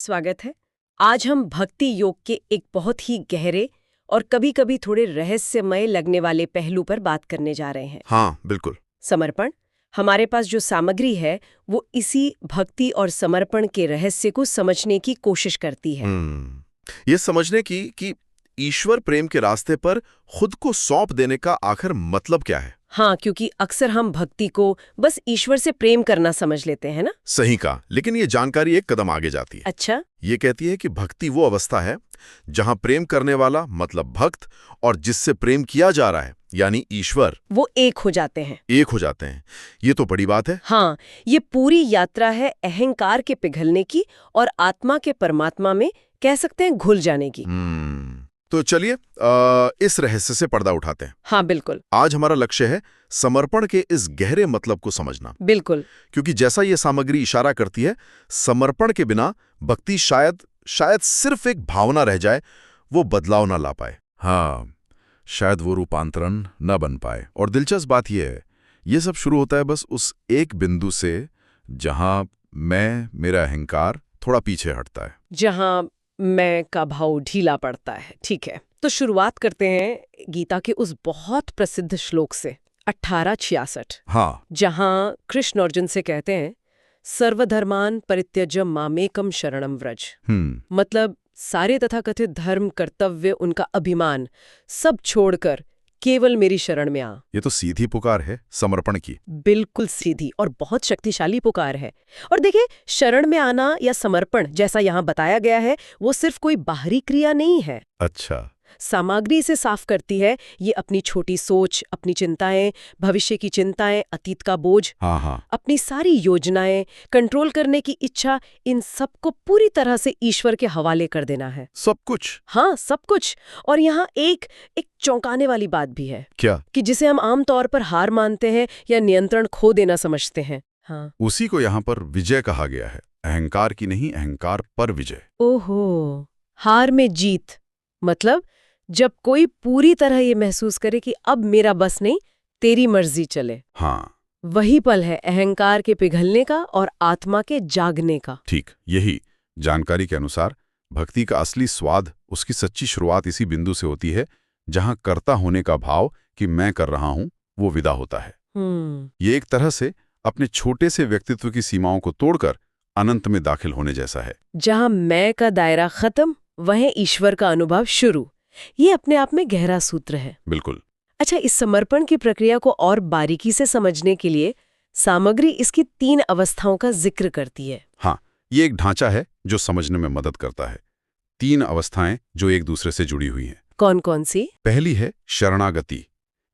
स्वागत है। आज हम भक्ति योग के एक बहुत ही गहरे और कभी-कभी थोड़े रहस्यमय लगने वाले पहलू पर बात करने जा रहे हैं। हाँ, बिल्कुल। समर्पण। हमारे पास जो सामग्री है वो इसी भक्ति और समर्पण के रहस्य को समझने की कोशिश करती है। ये समझने की कि ईश्वर प्रेम के रास्ते पर खुद को सौंप देने का आखिर मतलब क्या है। हाँ, क्योंकि अक्सर हम भक्ति को बस ईश्वर से प्रेम करना समझ लेते हैं ना। सही कहा, लेकिन ये जानकारी एक कदम आगे जाती है। अच्छा। ये कहती है कि भक्ति वो अवस्था है जहां प्रेम करने वाला मतलब भक्त और जिससे प्रेम किया जा रहा है यानी ईश्वर, वो एक हो जाते हैं। एक हो जाते हैं। ये तो बड़ी बात है। हाँ, ये पूरी यात्रा है अहंकार के पिघलने की और आत्मा के परमात्मा में कह सकते हैं घुल जाने की। तो चलिए इस रहस्य से पर्दा उठाते हैं। हाँ बिल्कुल। आज हमारा लक्ष्य है समर्पण के इस गहरे मतलब को समझना। बिल्कुल। क्योंकि जैसा ये सामग्री इशारा करती है, समर्पण के बिना भक्ति शायद सिर्फ एक भावना रह जाए, वो बदलाव ना ला पाए। हाँ, शायद वो रूपांतरण न बन पाए। और दिलचस्प बात यह है, ये सब शुरू होता है बस उस एक बिंदु से जहां मेरा अहंकार थोड़ा पीछे हटता है, जहां मैं का भाव ढीला पड़ता है। ठीक है, तो शुरुआत करते हैं गीता के उस बहुत प्रसिद्ध श्लोक से 1866। हाँ, जहां कृष्ण अर्जुन से कहते हैं सर्वधर्मान परित्यज्य मामेकम शरणम व्रज। मतलब सारे तथाकथित धर्म, कर्तव्य, उनका अभिमान सब छोड़कर केवल मेरी शरण में आ। ये तो सीधी पुकार है समर्पण की। बिल्कुल सीधी और बहुत शक्तिशाली पुकार है। और देखिए, शरण में आना या समर्पण जैसा यहाँ बताया गया है वो सिर्फ कोई बाहरी क्रिया नहीं है। अच्छा। सामग्री से साफ करती है ये अपनी छोटी सोच, अपनी चिंताएं, भविष्य की चिंताएं, अतीत का बोझ, हाँ, अपनी सारी योजनाएं, कंट्रोल करने की इच्छा, इन सब को पूरी तरह से ईश्वर के हवाले कर देना है। सब कुछ। हाँ, सब कुछ। और यहाँ एक चौंकाने वाली बात भी है। क्या? कि जिसे हम आमतौर पर हार मानते हैं या नियंत्रण खो देना समझते हैं। हाँ, उसी को यहाँ पर विजय कहा गया है। अहंकार की नहीं, अहंकार पर विजय। ओहो, हार में जीत। मतलब जब कोई पूरी तरह ये महसूस करे कि अब मेरा बस नहीं, तेरी मर्जी चले। हाँ, वही पल है अहंकार के पिघलने का और आत्मा के जागने का। ठीक यही। जानकारी के अनुसार भक्ति का असली स्वाद, उसकी सच्ची शुरुआत इसी बिंदु से होती है जहां कर्ता होने का भाव कि मैं कर रहा हूं वो विदा होता है। ये एक तरह से अपने छोटे से व्यक्तित्व की सीमाओं को तोड़कर अनंत में दाखिल होने जैसा है। जहां मैं का दायरा खत्म, वहीं ईश्वर का अनुभव शुरू। ये अपने आप में गहरा सूत्र है। बिल्कुल। अच्छा, इस समर्पण की प्रक्रिया को और बारीकी से समझने के लिए सामग्री इसकी 3 अवस्थाओं का जिक्र करती है। हाँ, ये एक ढांचा है जो समझने में मदद करता है। 3 अवस्थाएं जो एक दूसरे से जुड़ी हुई हैं। कौन कौन सी? पहली है शरणागति,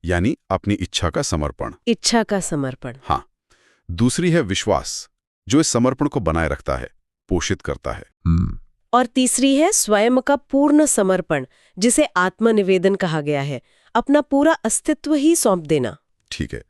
यानी अपनी इच्छा का समर्पण। इच्छा का समर्पण। हाँ। दूसरी है विश्वास, जो इस समर्पण को बनाए रखता है, पोषित करता है। और तीसरी है स्वयं का पूर्ण समर्पण, जिसे आत्मनिवेदन कहा गया है, अपना पूरा अस्तित्व ही सौंप देना। ठीक है,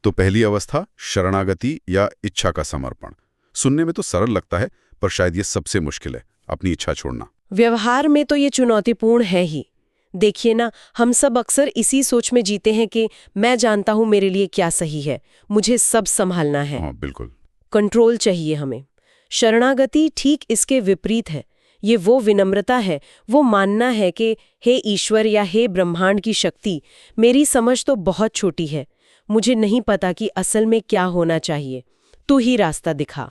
तो पहली अवस्था शरणागति या इच्छा का समर्पण। सुनने में तो सरल लगता है, पर शायद ये सबसे मुश्किल है, अपनी इच्छा छोड़ना। व्यवहार में तो ये चुनौतीपूर्ण है ही। देखिए ना, हम सब अक्सर इसी सोच में जीते हैं कि मैं जानता हूं मेरे लिए क्या सही है, मुझे सब संभालना है। हाँ, बिल्कुल। कंट्रोल चाहिए हमें। शरणागति ठीक इसके विपरीत है। ये वो विनम्रता है, वो मानना है कि हे ईश्वर या हे ब्रह्मांड की शक्ति, मेरी समझ तो बहुत छोटी है, मुझे नहीं पता कि असल में क्या होना चाहिए, तू ही रास्ता दिखा।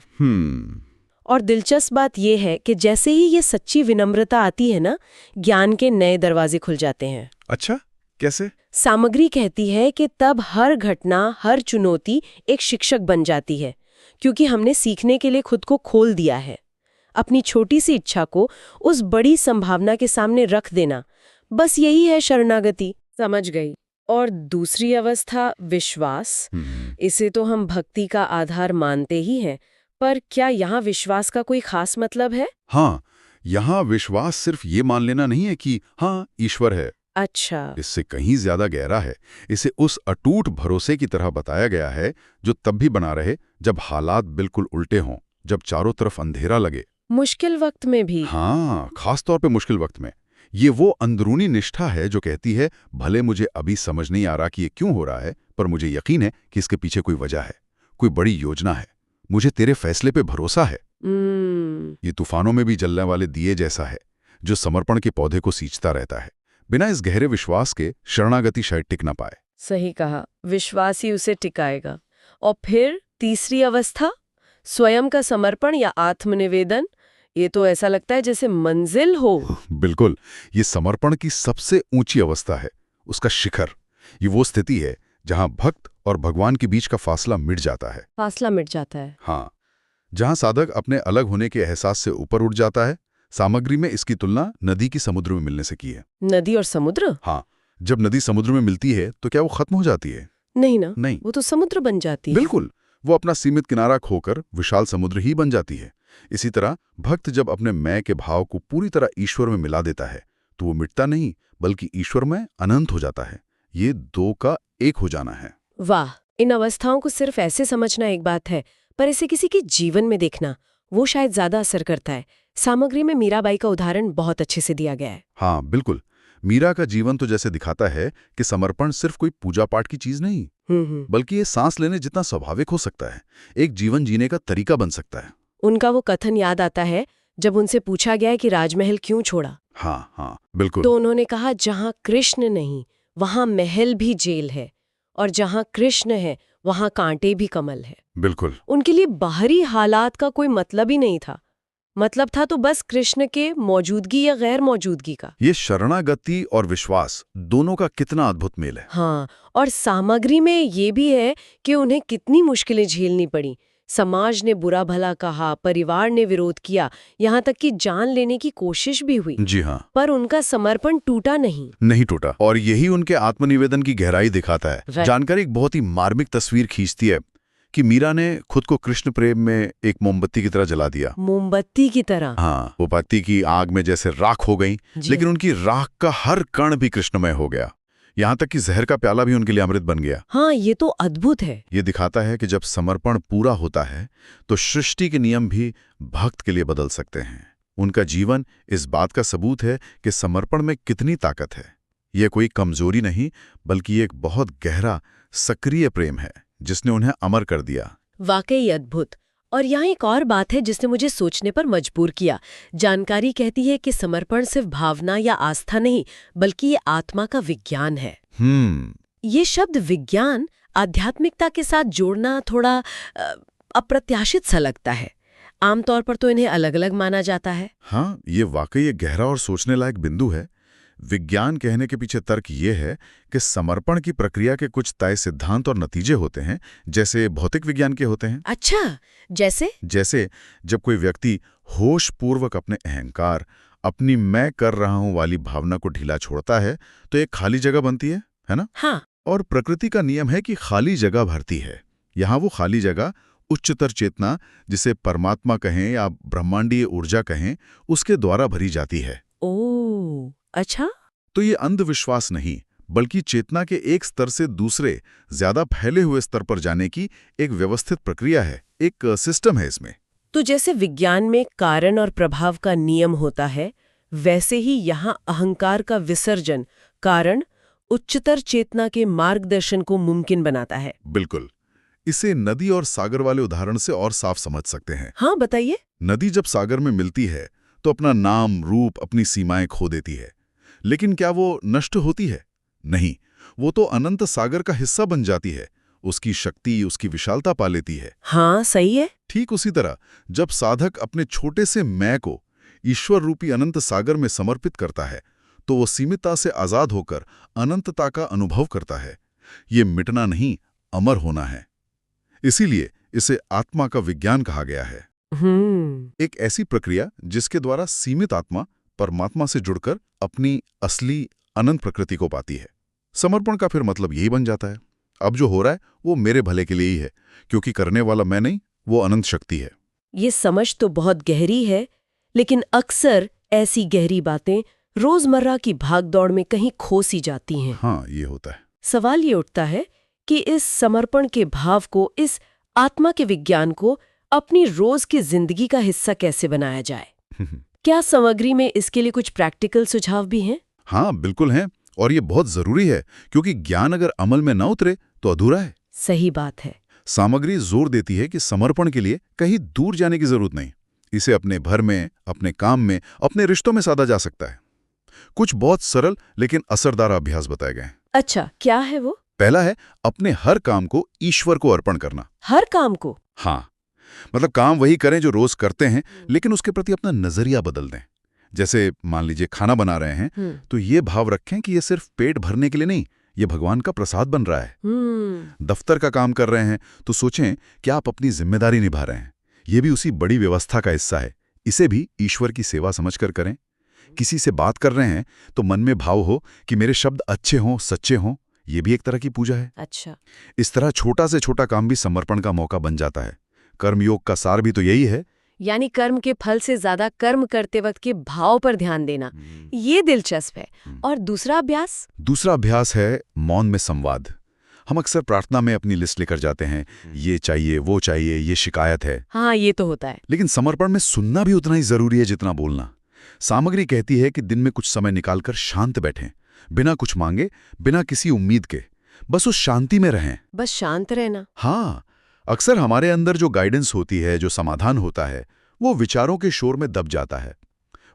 और दिलचस्प बात यह है कि जैसे ही ये सच्ची विनम्रता आती है ना, ज्ञान के नए दरवाजे खुल जाते हैं। अच्छा, कैसे? सामग्री कहती है कि तब हर घटना, हर चुनौती एक शिक्षक बन जाती है, क्योंकि हमने सीखने के लिए खुद को खोल दिया है। अपनी छोटी सी इच्छा को उस बड़ी संभावना के सामने रख देना, बस यही है शरणागति। समझ गई। और दूसरी अवस्था विश्वास, इसे तो हम भक्ति का आधार मानते ही हैं, पर क्या यहाँ विश्वास का कोई खास मतलब है? हाँ, यहाँ विश्वास सिर्फ ये मान लेना नहीं है कि हाँ ईश्वर है। अच्छा। इससे कहीं ज्यादा गहरा है। इसे उस अटूट भरोसे की तरह बताया गया है जो तब भी बना रहे जब हालात बिल्कुल उल्टे हों, जब चारों तरफ अंधेरा लगे। मुश्किल वक्त में भी। हाँ, खास तौर पे मुश्किल वक्त में। ये वो अंदरूनी निष्ठा है जो कहती है भले मुझे अभी समझ नहीं आ रहा कि ये क्यों हो रहा है, पर मुझे यकीन है कि इसके पीछे कोई वजह है, कोई बड़ी योजना है। मुझे तेरे फैसले पे भरोसा है। ये तूफानों में भी जलने वाले दिए जैसा है, जो समर्पण के पौधे को सींचता रहता है। बिना इस गहरे विश्वास के शरणागति शायद टिक ना पाए। सही कहा, विश्वास ही उसे टिकाएगा। और फिर तीसरी अवस्था, स्वयं का समर्पण या आत्मनिवेदन। ये तो ऐसा लगता है जैसे मंजिल हो। बिल्कुल, ये समर्पण की सबसे ऊंची अवस्था है, उसका शिखर। ये वो स्थिति है जहां भक्त और भगवान के बीच का फासला मिट जाता है। फासला मिट जाता है। हाँ, जहां साधक अपने अलग होने के एहसास से ऊपर उठ जाता है। सामग्री में इसकी तुलना नदी की समुद्र में मिलने से की है। नदी और समुद्र? हाँ, जब नदी समुद्र में मिलती है तो क्या वो खत्म हो जाती है? नहीं ना, नहीं, वो तो समुद्र बन जाती है। बिल्कुल, वो अपना सीमित किनारा खोकर विशाल समुद्र ही बन जाती है। इसी तरह भक्त जब अपने मैं के भाव को पूरी तरह ईश्वर में मिला देता है तो वो मिटता नहीं, बल्कि ईश्वर में अनंत हो जाता है। ये दो का एक हो जाना है। वाह, इन अवस्थाओं को सिर्फ ऐसे समझना एक बात है, पर इसे किसी के जीवन में देखना वो शायद ज्यादा असर करता है। सामग्री में मीराबाई का उदाहरण बहुत अच्छे से दिया गया है। हाँ बिल्कुल, मीरा का जीवन तो जैसे दिखाता है कि समर्पण सिर्फ कोई पूजा पाठ की चीज नहीं, बल्कि ये सांस लेने जितना स्वाभाविक हो सकता है, एक जीवन जीने का तरीका बन सकता है। उनका वो कथन याद आता है जब उनसे पूछा गया है कि राजमहल क्यों छोड़ा। हाँ हाँ बिल्कुल। तो उन्होंने कहा, जहां कृष्ण नहीं वहां महल भी जेल है, और जहां कृष्ण है वहां कांटे भी कमल है। बिल्कुल, उनके लिए बाहरी हालात का कोई मतलब ही नहीं था, मतलब था तो बस कृष्ण के मौजूदगी या गैर मौजूदगी का। ये शरणागति और विश्वास दोनों का कितना अद्भुत मेल है। हाँ, और सामग्री में ये भी है कि उन्हें कितनी मुश्किलें झेलनी पड़ी। समाज ने बुरा भला कहा, परिवार ने विरोध किया, यहाँ तक कि जान लेने की कोशिश भी हुई। जी हाँ, पर उनका समर्पण टूटा नहीं टूटा, और यही उनके आत्मनिवेदन की गहराई दिखाता है। जानकारी एक बहुत ही मार्मिक तस्वीर खींचती है कि मीरा ने खुद को कृष्ण प्रेम में एक मोमबत्ती की तरह जला दिया। मोमबत्ती की तरह? हाँ, वो बत्ती की आग में जैसे राख हो गई, लेकिन उनकी राख का हर कण भी कृष्णमय हो गया, यहाँ तक कि जहर का प्याला भी उनके लिए अमृत बन गया। हाँ, ये तो अद्भुत है। ये दिखाता है कि जब समर्पण पूरा होता है तो सृष्टि के नियम भी भक्त के लिए बदल सकते हैं। उनका जीवन इस बात का सबूत है कि समर्पण में कितनी ताकत है। ये कोई कमजोरी नहीं, बल्कि एक बहुत गहरा सक्रिय प्रेम है जिसने उन्हें अमर कर दिया। वाकई अद्भुत। और यहाँ एक और बात है जिसने मुझे सोचने पर मजबूर किया। जानकारी कहती है कि समर्पण सिर्फ भावना या आस्था नहीं, बल्कि ये आत्मा का विज्ञान है। ये शब्द विज्ञान आध्यात्मिकता के साथ जोड़ना थोड़ा अप्रत्याशित सा लगता है। आमतौर पर तो इन्हें अलग अलग माना जाता है। हाँ, ये वाकई एक गहरा और सोचने लायक बिंदु है। विज्ञान कहने के पीछे तर्क ये है कि समर्पण की प्रक्रिया के कुछ तय सिद्धांत और नतीजे होते हैं, जैसे भौतिक विज्ञान के होते हैं। अच्छा, जैसे जब कोई व्यक्ति होश पूर्वक अपने अहंकार, अपनी मैं कर रहा हूं वाली भावना को ढीला छोड़ता है तो एक खाली जगह बनती है ना? हाँ। और प्रकृति का नियम है कि खाली जगह भरती है। यहाँ वो खाली जगह उच्चतर चेतना, जिसे परमात्मा कहें या ब्रह्मांडीय ऊर्जा कहें, उसके द्वारा भरी जाती है। ओह, अच्छा। तो ये अंधविश्वास नहीं, बल्कि चेतना के एक स्तर से दूसरे ज्यादा फैले हुए स्तर पर जाने की एक व्यवस्थित प्रक्रिया है, एक सिस्टम है इसमें। तो जैसे विज्ञान में कारण और प्रभाव का नियम होता है, वैसे ही यहाँ अहंकार का विसर्जन कारण उच्चतर चेतना के मार्गदर्शन को मुमकिन बनाता है। बिल्कुल, इसे नदी और सागर वाले उदाहरण से और साफ समझ सकते हैं। हाँ, बताइए। नदी जब सागर में मिलती है तो अपना नाम, रूप, अपनी सीमाएं खो देती है, लेकिन क्या वो नष्ट होती है? नहीं, वो तो अनंत सागर का हिस्सा बन जाती है। उसकी शक्ति, उसकी विशालता पा लेती है। हाँ, सही है। ठीक उसी तरह जब साधक अपने छोटे से मैं को ईश्वर रूपी अनंत सागर में समर्पित करता है तो वो सीमितता से आजाद होकर अनंतता का अनुभव करता है। ये मिटना नहीं, अमर होना है। इसीलिए इसे आत्मा का विज्ञान कहा गया है। एक ऐसी प्रक्रिया जिसके द्वारा सीमित आत्मा परमात्मा से जुड़कर अपनी असली अनंत प्रकृति को पाती है। समर्पण का फिर मतलब यही बन जाता है, अब जो हो रहा है वो मेरे भले के लिए ही है, क्योंकि करने वाला मैं नहीं, वो अनंत शक्ति है। ये समझ तो बहुत गहरी है, लेकिन अक्सर ऐसी गहरी बातें रोजमर्रा की भागदौड़ में कहीं खो सी जाती हैं। हाँ, ये होता है। सवाल ये उठता है कि इस समर्पण के भाव को, इस आत्मा के विज्ञान को अपनी रोज की जिंदगी का हिस्सा कैसे बनाया जाए? क्या सामग्री में इसके लिए कुछ प्रैक्टिकल सुझाव भी हैं? हाँ, बिल्कुल हैं, और ये बहुत जरूरी है, क्योंकि ज्ञान अगर अमल में न उतरे तो अधूरा है। सही बात है। सामग्री जोर देती है कि समर्पण के लिए कहीं दूर जाने की जरूरत नहीं। इसे अपने घर में, अपने काम में, अपने रिश्तों में साधा जा सकता है। कुछ बहुत सरल लेकिन असरदार अभ्यास बताए गए हैं। अच्छा, क्या है वो? पहला है अपने हर काम को ईश्वर को अर्पण करना। हर काम को? हाँ, मतलब काम वही करें जो रोज करते हैं, लेकिन उसके प्रति अपना नजरिया बदल दें। जैसे मान लीजिए खाना बना रहे हैं तो ये भाव रखें कि ये सिर्फ पेट भरने के लिए नहीं, ये भगवान का प्रसाद बन रहा है। दफ्तर का काम कर रहे हैं तो सोचें कि आप अपनी जिम्मेदारी निभा रहे हैं, ये भी उसी बड़ी व्यवस्था का हिस्सा है। इसे भी ईश्वर की सेवा समझकर करें। किसी से बात कर रहे हैं तो मन में भाव हो कि मेरे शब्द अच्छे हों, सच्चे हों, ये भी एक तरह की पूजा है। अच्छा। इस तरह छोटा से छोटा काम भी समर्पण का मौका बन जाता है। कर्मयोग का सार भी तो यही है। यानी कर्म के फल से ज्यादा कर्म करते वक्त के भाव पर ध्यान देना, ये दिलचस्प है। और दूसरा अभ्यास? दूसरा अभ्यास है मौन में संवाद। हम अक्सर प्रार्थना में अपनी लिस्ट लेकर जाते हैं, ये चाहिए, वो चाहिए, ये शिकायत है। हाँ, ये तो होता है। लेकिन समर्पण में सुनना भी उतना ही जरूरी है जितना बोलना। सामग्री कहती है कि दिन में कुछ समय निकालकर शांत बैठें, बिना कुछ मांगे, बिना किसी उम्मीद के, बस उस शांति में रहें। बस शांत रहना। हाँ, अक्सर हमारे अंदर जो गाइडेंस होती है, जो समाधान होता है, वो विचारों के शोर में दब जाता है।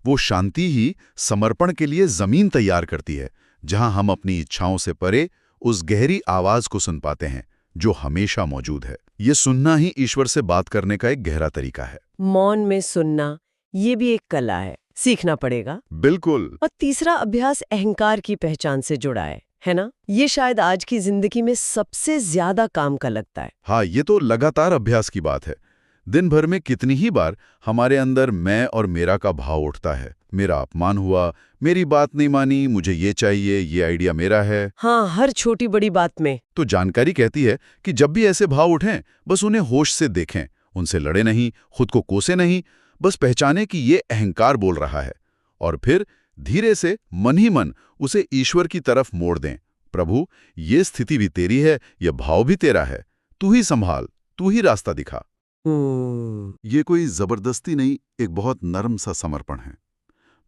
वो शांति ही समर्पण के लिए जमीन तैयार करती है, जहां हम अपनी इच्छाओं से परे उस गहरी आवाज को सुन पाते हैं जो हमेशा मौजूद है। ये सुनना ही ईश्वर से बात करने का एक गहरा तरीका है। मौन में सुनना, ये भी एक कला है, सीखना पड़ेगा। बिल्कुल। और तीसरा अभ्यास अहंकार की पहचान से जुड़ा है ना? ये शायद आज की जिंदगी में सबसे ज्यादा काम का लगता है। हाँ, ये तो लगातार अभ्यास की बात है। दिन भर में कितनी ही बार हमारे अंदर मैं और मेरा का भाव उठता है। मेरा अपमान हुआ, मेरी बात नहीं मानी, मुझे ये चाहिए, ये आइडिया मेरा है। हाँ, हर छोटी बड़ी बात में। तो जानकारी कहती है कि जब भी ऐसे भाव उठें, बस उन्हें होश से देखें, उनसे लड़े नहीं, खुद को कोसे नहीं, बस पहचाने कि ये अहंकार बोल रहा है। और फिर धीरे से मन ही मन उसे ईश्वर की तरफ मोड़ दें। प्रभु, ये स्थिति भी तेरी है, ये भाव भी तेरा है, तू ही संभाल, तू ही रास्ता दिखा। ये कोई जबरदस्ती नहीं, एक बहुत नरम सा समर्पण है।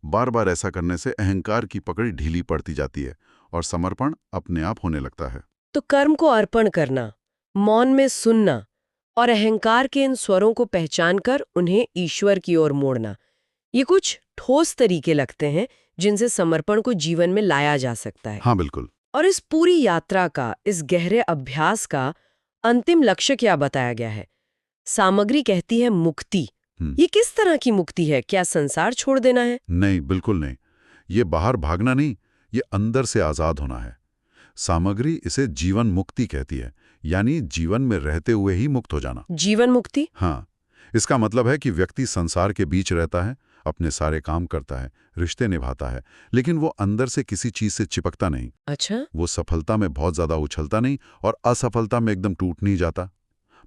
बार बार ऐसा करने से अहंकार की पकड़ ढीली पड़ती जाती है और समर्पण अपने आप होने लगता है। तो कर्म को अर्पण करना, मौन में सुनना और अहंकार के इन स्वरों को पहचानकर उन्हें ईश्वर की ओर मोड़ना, ये कुछ ठोस तरीके लगते हैं जिनसे समर्पण को जीवन में लाया जा सकता है। हाँ, बिल्कुल। और इस पूरी यात्रा का, इस गहरे अभ्यास का अंतिम लक्ष्य क्या बताया गया है? सामग्री कहती है मुक्ति। ये किस तरह की मुक्ति है? क्या संसार छोड़ देना है? नहीं, बिल्कुल नहीं। ये बाहर भागना नहीं, ये अंदर से आजाद होना है। सामग्री इसे जीवन मुक्ति कहती है, यानी जीवन में रहते हुए ही मुक्त हो जाना। जीवन मुक्ति? हाँ, इसका मतलब है कि व्यक्ति संसार के बीच रहता है, अपने सारे काम करता है, रिश्ते निभाता है, लेकिन वो अंदर से किसी चीज से चिपकता नहीं। अच्छा। वो सफलता में बहुत ज्यादा उछलता नहीं और असफलता में एकदम टूट नहीं जाता।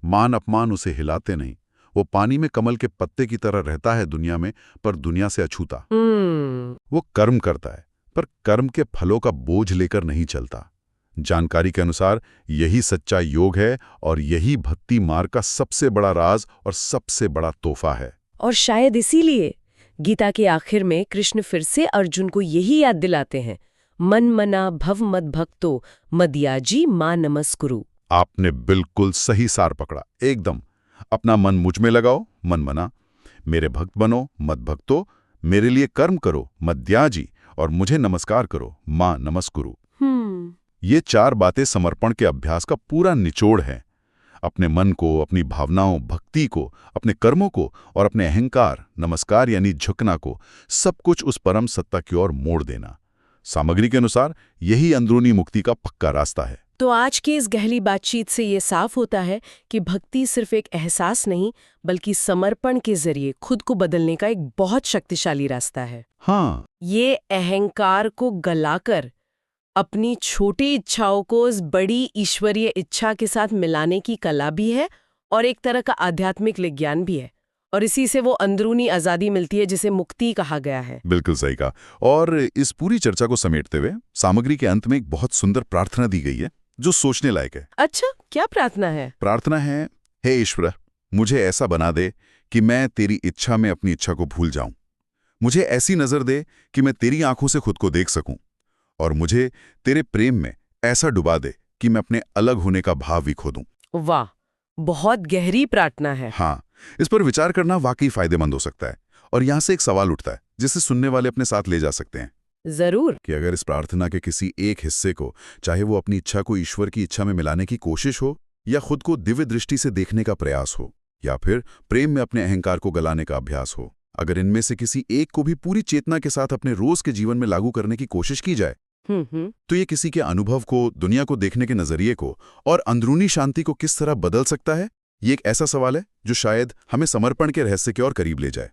मान अपमान उसे हिलाते नहीं। वो पानी में कमल के पत्ते की तरह रहता है दुनिया में, पर दुनिया से अछूता। वो कर्म करता है, पर कर्म के फलों का बोझ लेकर नहीं चलता। जानकारी के अनुसार यही सच्चा योग है और यही भक्ति मार्ग का सबसे बड़ा राज और सबसे बड़ा तोहफा है। और शायद इसीलिए गीता के आखिर में कृष्ण फिर से अर्जुन को यही याद दिलाते हैं, मन मना भव मद भक्तो मदयाजी मां नमस्कुरु। आपने बिल्कुल सही सार पकड़ा, एकदम। अपना मन मुझ में लगाओ, मन मना, मेरे भक्त बनो, मत भक्तो, मेरे लिए कर्म करो, मद्याजी, और मुझे नमस्कार करो, मां नमस्कुरु। ये चार बातें समर्पण के अभ्यास का पूरा निचोड़ है। अपने मन को, अपनी भावनाओं, भक्ति को, अपने कर्मों को और अपने अहंकार, नमस्कार यानी झुकना को, सब कुछ उस परम सत्ता की ओर मोड़ देना। सामग्री के अनुसार यही अंदरूनी मुक्ति का पक्का रास्ता है। तो आज की इस गहरी बातचीत से ये साफ होता है कि भक्ति सिर्फ एक एहसास नहीं, बल्कि समर्पण के जरिए खुद को बदलने का एक बहुत शक्तिशाली रास्ता है। हाँ, ये अहंकार को गलाकर अपनी छोटी इच्छाओं को उस बड़ी ईश्वरीय इच्छा के साथ मिलाने की कला भी है और एक तरह का आध्यात्मिक विज्ञान भी है। और इसी से वो अंदरूनी आजादी मिलती है जिसे मुक्ति कहा गया है। बिल्कुल सही कहा। और इस पूरी चर्चा को समेटते हुए सामग्री के अंत में एक बहुत सुंदर प्रार्थना दी गई है जो सोचने लायक है। अच्छा, क्या प्रार्थना है? प्रार्थना है, हे ईश्वर, मुझे ऐसा बना दे कि मैं तेरी इच्छा में अपनी इच्छा को भूल जाऊं। मुझे ऐसी नजर दे कि मैं तेरी आंखों से खुद को देख सकूं, और मुझे तेरे प्रेम में ऐसा डुबा दे कि मैं अपने अलग होने का भाव भी खो दूं। वाह, बहुत गहरी प्रार्थना है। हाँ, इस पर विचार करना वाकई फायदेमंद हो सकता है। और यहाँ से एक सवाल उठता है जिसे सुनने वाले अपने साथ ले जा सकते हैं जरूर। कि अगर इस प्रार्थना के किसी एक हिस्से को, चाहे वो अपनी इच्छा को ईश्वर की इच्छा में मिलाने की कोशिश हो, या खुद को दिव्य दृष्टि से देखने का प्रयास हो, या फिर प्रेम में अपने अहंकार को गलाने का अभ्यास हो, अगर इनमें से किसी एक को भी पूरी चेतना के साथ अपने रोज के जीवन में लागू करने की कोशिश की जाए, तो ये किसी के अनुभव को, दुनिया को देखने के नजरिए को और अंदरूनी शांति को किस तरह बदल सकता है? ये एक ऐसा सवाल है जो शायद हमें समर्पण के रहस्य के और करीब ले जाए।